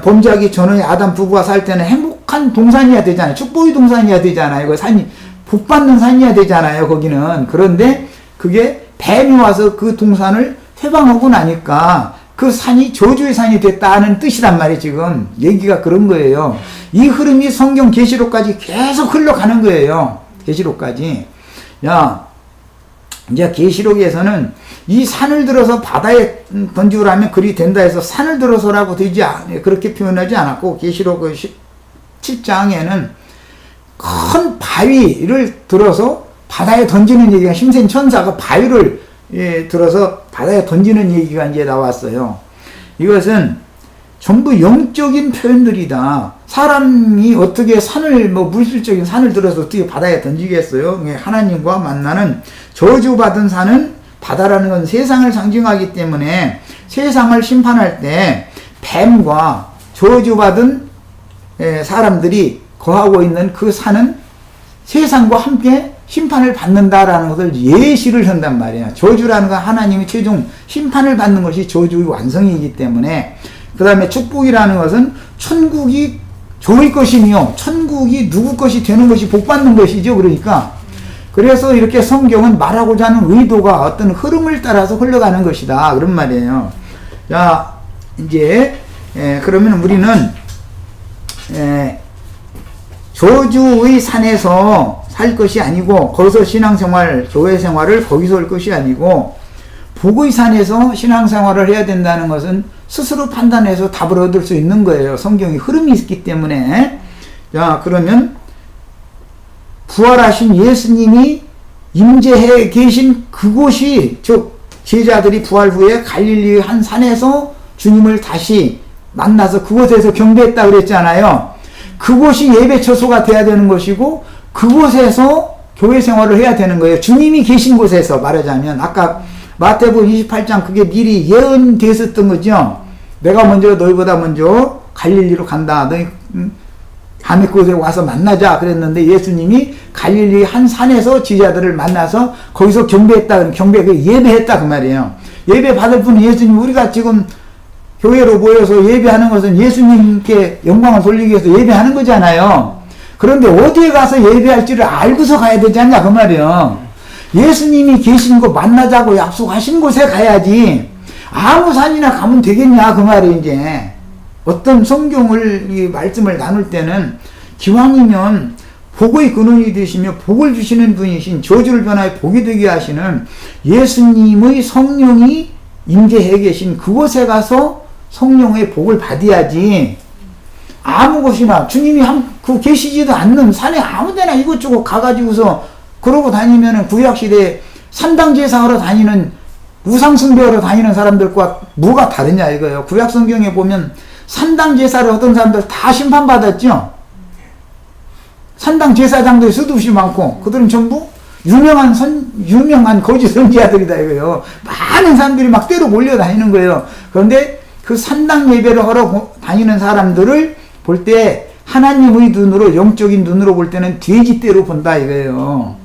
범죄하기 전에 아담 부부가 살 때는 행복한 동산이어야 되잖아요. 축복의 동산이어야 되잖아요. 그 산이 복 받는 산이어야 되잖아요. 거기는. 그런데 그게 뱀이 와서 그 동산을 회방하고 나니까 그 산이 저주의 산이 됐다는 뜻이란 말이에요. 지금 얘기가 그런 거예요. 이 흐름이 성경 계시록까지 계속 흘러가는 거예요. 계시록까지. 야, 이제 계시록에서는 이 산을 들어서 바다에 던지우라면 그리 된다 해서 산을 들어서라고 그렇게 표현하지 않았고, 계시록 7장에는 큰 바위를 들어서 바다에 던지는 얘기가, 힘센 천사가 바위를 들어서 바다에 던지는 얘기가 이제 나왔어요. 이것은 전부 영적인 표현들이다. 사람이 어떻게 산을, 물질적인 산을 들어서 어떻게 바다에 던지겠어요? 하나님과 만나는 저주받은 산은, 바다라는 건 세상을 상징하기 때문에 세상을 심판할 때 뱀과 저주받은 사람들이 거하고 있는 그 산은 세상과 함께 심판을 받는다라는 것을 예시를 한단 말이에요. 저주라는 건 하나님이 최종 심판을 받는 것이 저주의 완성이기 때문에, 그 다음에 축복이라는 것은 천국이 저의 것이며 천국이 누구 것이 되는 것이 복받는 것이죠. 그러니까 그래서 이렇게 성경은 말하고자 하는 의도가 어떤 흐름을 따라서 흘러가는 것이다, 그런 말이에요. 자, 이제 그러면 우리는 저주의 산에서 살 것이 아니고, 거기서 신앙생활, 교회생활을 거기서 할 것이 아니고, 복의 산에서 신앙생활을 해야 된다는 것은 스스로 판단해서 답을 얻을 수 있는 거예요. 성경이 흐름이 있기 때문에. 자, 그러면 부활하신 예수님이 임재해 계신 그곳이, 즉 제자들이 부활 후에 갈릴리의 한 산에서 주님을 다시 만나서 그곳에서 경배했다 그랬잖아요. 그곳이 예배 처소가 돼야 되는 것이고, 그곳에서 교회 생활을 해야 되는 거예요. 주님이 계신 곳에서. 말하자면 아까 마태복음 28장 그게 미리 예언됐었던 거죠. 내가 먼저 너희보다 먼저 갈릴리로 간다. 너희 밤에 그곳에 와서 만나자 그랬는데, 예수님이 갈릴리 한 산에서 제자들을 만나서 거기서 경배했다. 예배했다 그 말이에요. 예배 받을 분은 예수님. 우리가 지금 교회로 모여서 예배하는 것은 예수님께 영광을 돌리기 위해서 예배하는 거잖아요. 그런데 어디에 가서 예배할지를 알고서 가야 되지 않냐 그 말이에요. 예수님이 계신 곳, 만나자고 약속하신 곳에 가야지 아무 산이나 가면 되겠냐 그 말이에요. 이제 어떤 성경을, 이 말씀을 나눌 때는 기왕이면 복의 근원이 되시며 복을 주시는 분이신, 저주를 변하여 복이 되게 하시는 예수님의 성령이 임재해 계신 그곳에 가서 성령의 복을 받아야지, 아무 곳이나 주님이 계시지도 않는 산에 아무데나 이것저것 가가지고서 그러고 다니면은 구약시대에 산당제사하러 다니는, 우상숭배하러 다니는 사람들과 뭐가 다르냐 이거예요. 구약성경에 보면 산당제사를 하던 사람들 다 심판받았죠. 산당제사장들이 수두시 많고, 그들은 전부 유명한 거짓 선지자들이다 이거예요. 많은 사람들이 막 때로 몰려다니는 거예요. 그런데 그 산당 예배를 하러 다니는 사람들을 볼 때 하나님의 눈으로, 영적인 눈으로 볼 때는 돼지떼로 본다 이거예요.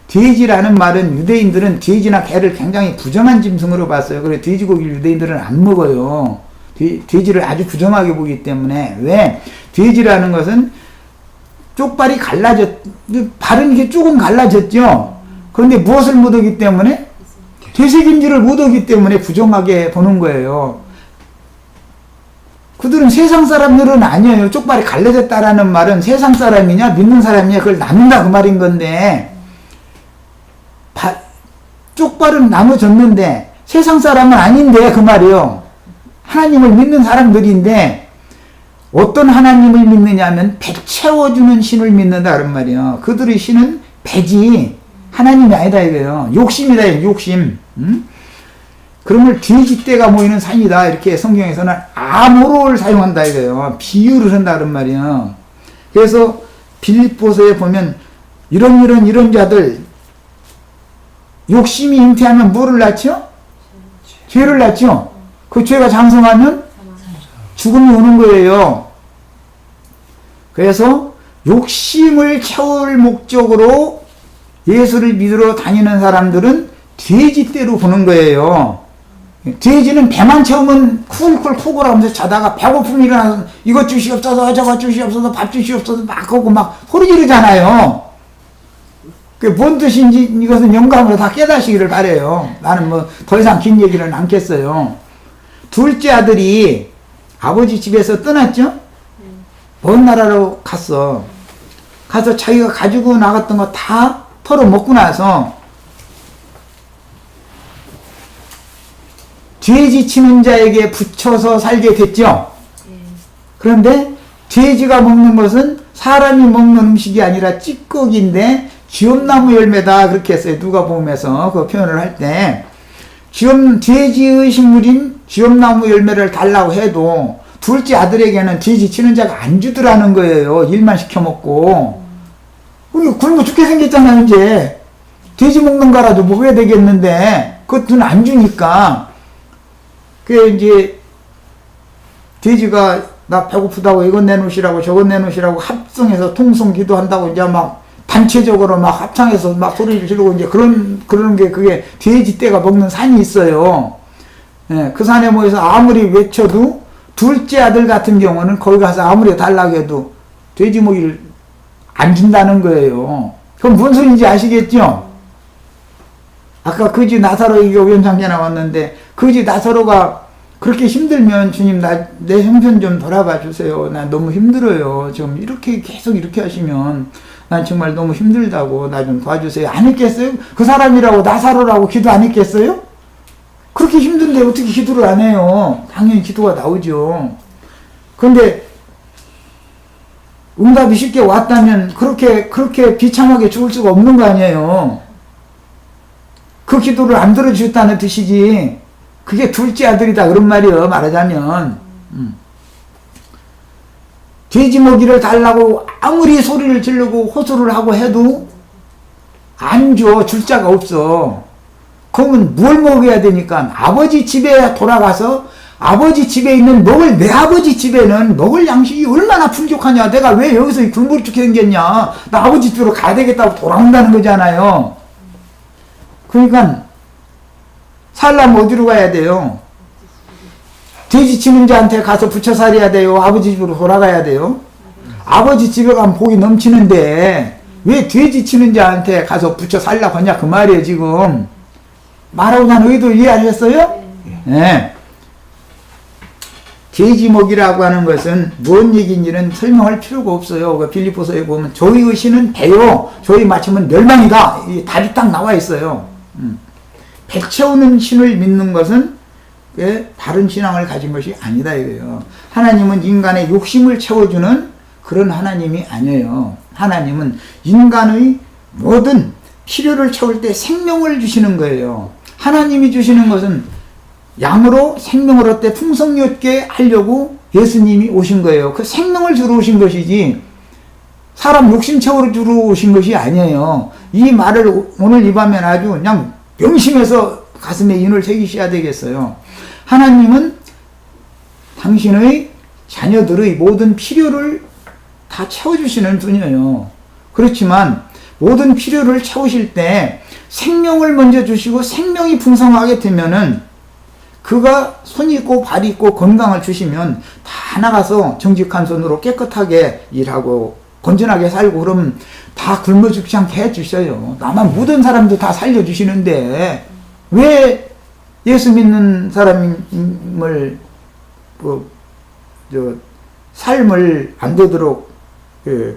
돼지라는 말은, 유대인들은 돼지나 개를 굉장히 부정한 짐승으로 봤어요. 그래서 돼지고기를 유대인들은 안 먹어요. 돼지를 아주 부정하게 보기 때문에. 왜? 돼지라는 것은 쪽발이 발은 이게 조금 갈라졌죠. 그런데 무엇을 못 하기 때문에? 되새김질을 못 하기 때문에 부정하게 보는 거예요. 그들은 세상 사람들은 아니에요. 쪽발이 갈라졌다라는 말은 세상 사람이냐 믿는 사람이냐 그걸 나눈다 그 말인 건데, 쪽발은 나눠졌는데 세상 사람은 아닌데 그 말이에요. 하나님을 믿는 사람들인데, 어떤 하나님을 믿느냐면 배 채워주는 신을 믿는다 그런 말이에요. 그들의 신은 배지 하나님이 아니다 이거예요. 욕심이다, 욕심. 그러면 돼지떼가 모이는 산이다. 이렇게 성경에서는 아모로를 사용한다 이거예요. 비유를 한다 그런 말이에요. 그래서 빌립보서에 보면 이런 자들 욕심이 잉태하면 뭐를 낳죠? 죄를 낳죠. 그 죄가 장성하면 죽음이 오는 거예요. 그래서 욕심을 채울 목적으로 예수를 믿으러 다니는 사람들은 돼지떼로 보는 거예요. 돼지는 배만 채우면 쿨쿨 코골하면서 자다가 배고픔이 일어나서 이것 주시옵소서 저것 주시옵소서 밥 주시옵소서 막 하고 막 소리 지르잖아요. 그게 뭔 뜻인지 이것은 영감으로 다 깨닫시기를 바래요. 나는 뭐 더 이상 긴 얘기는 않겠어요. 둘째 아들이 아버지 집에서 떠났죠? 먼 나라로 갔어. 가서 자기가 가지고 나갔던 거 다 털어먹고 나서 돼지 치는 자에게 붙여서 살게 됐죠. 그런데 돼지가 먹는 것은 사람이 먹는 음식이 아니라 찌꺼기인데 쥐엄나무 열매다 그렇게 했어요. 누가복음에서 그 표현을 할 때 돼지의 식물인 쥐엄나무 열매를 달라고 해도 둘째 아들에게는 돼지 치는 자가 안 주더라는 거예요. 일만 시켜 먹고. 우리 굶어 죽게 생겼잖아요. 이제 돼지 먹는 거라도 먹어야 되겠는데 그것은 안 주니까. 그 이제 돼지가 나 배고프다고 이건 내놓으시라고 저건 내놓으시라고 합성해서 통성 기도한다고 이제 막 단체적으로 막 합창해서 막 소리를 지르고 이제 그런 게 그게 돼지떼가 먹는 산이 있어요. 예, 그 산에 모여서 아무리 외쳐도 둘째 아들 같은 경우는 거기 가서 아무리 달라고 해도 돼지 먹이를 안 준다는 거예요. 그럼 무슨 소리인지 아시겠죠? 아까 그지 나사로 이게 우연찮게 나왔는데 그지 나사로가 그렇게 힘들면 주님 내 형편 좀 돌아봐 주세요. 나 너무 힘들어요. 지금 이렇게 계속 이렇게 하시면 난 정말 너무 힘들다고 나 좀 도와주세요. 안 했겠어요? 그 사람이라고 나사로라고 기도 안 했겠어요? 그렇게 힘든데 어떻게 기도를 안 해요? 당연히 기도가 나오죠. 그런데 응답이 쉽게 왔다면 그렇게 비참하게 죽을 수가 없는 거 아니에요. 그 기도를 안 들어주셨다는 뜻이지. 그게 둘째 아들이다 그런 말이에요. 말하자면 돼지 먹이를 달라고 아무리 소리를 지르고 호소를 하고 해도 안 줘. 줄 자가 없어. 그러면 뭘 먹어야 되니까 아버지 집에 돌아가서 아버지 집에 있는 내 아버지 집에는 먹을 양식이 얼마나 풍족하냐. 내가 왜 여기서 굶어 죽게 생겼냐. 나 아버지 집으로 가야 되겠다고 돌아온다는 거잖아요. 그러니까 살려면 어디로 가야 돼요? 돼지 치는 자한테 가서 붙여 살아야 돼요? 아버지 집으로 돌아가야 돼요? 아버지 집에 가면 복이 넘치는데 왜 돼지 치는 자한테 가서 붙여 살라고 하냐 그 말이에요. 지금 말하고 난 의도 이해하셨어요? 네. 돼지 먹이라고 하는 것은 무슨 얘기인지는 설명할 필요가 없어요. 그 빌립보서에 보면 저희의 신은 배요, 저희 마침은 멸망이다. 이 답이 딱 나와 있어요. 배 채우는 신을 믿는 것은 바른 신앙을 가진 것이 아니다 이거예요. 하나님은 인간의 욕심을 채워주는 그런 하나님이 아니에요. 하나님은 인간의 모든 필요를 채울 때 생명을 주시는 거예요. 하나님이 주시는 것은 양으로 생명을 얻되 풍성히 얻게 하려고 예수님이 오신 거예요. 그 생명을 주러 오신 것이지 사람 욕심 채우러 주러 오신 것이 아니에요. 이 말을 오늘 이 밤에 아주 그냥 명심해서 가슴에 인을 새기셔야 되겠어요. 하나님은 당신의 자녀들의 모든 필요를 다 채워주시는 분이에요. 그렇지만 모든 필요를 채우실 때 생명을 먼저 주시고 생명이 풍성하게 되면은 그가 손이 있고 발이 있고 건강을 주시면 다 나가서 정직한 손으로 깨끗하게 일하고 건전하게 살고 그러면 다 굶어 죽지 않게 해주셔요. 나만 묻은 사람도 다 살려주시는데 왜 예수 믿는 사람을 삶을 안 되도록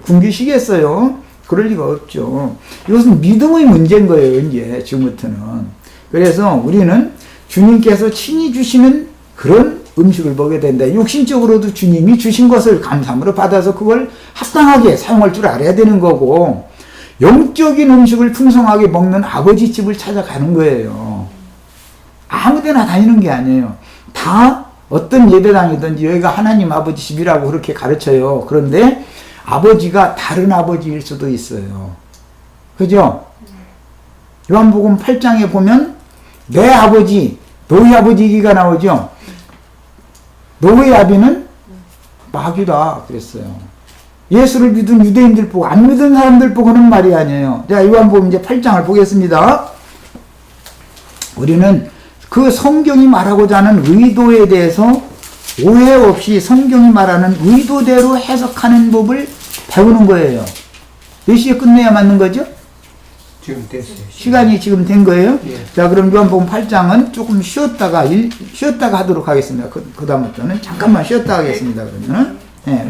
굶기시겠어요? 그럴 리가 없죠. 이것은 믿음의 문제인 거예요. 이제 지금부터는. 그래서 우리는 주님께서 친히 주시는 그런 음식을 먹어야 된다. 육신적으로도 주님이 주신 것을 감사함으로 받아서 그걸 합당하게 사용할 줄 알아야 되는 거고, 영적인 음식을 풍성하게 먹는 아버지 집을 찾아가는 거예요. 아무데나 다니는 게 아니에요. 다 어떤 예배당이든지 여기가 하나님 아버지 집이라고 그렇게 가르쳐요. 그런데 아버지가 다른 아버지일 수도 있어요. 그죠? 요한복음 8장에 보면 내 아버지, 너희 아버지 얘기가 나오죠. 너희 아비는 마귀다 그랬어요. 예수를 믿은 유대인들 보고 안 믿은 사람들 보고는 말이 아니에요. 자, 요한복음 이제 8장을 보겠습니다. 우리는 그 성경이 말하고자 하는 의도에 대해서 오해 없이 성경이 말하는 의도대로 해석하는 법을 배우는 거예요. 몇 시에 끝내야 맞는 거죠? 지금 됐어요. 시간이 지금 된 거예요? 예. 자, 그럼 요한복음 8장은 조금 쉬었다가 하도록 하겠습니다. 그 다음부터는 잠깐만 쉬었다 하겠습니다. 그러면은. 예,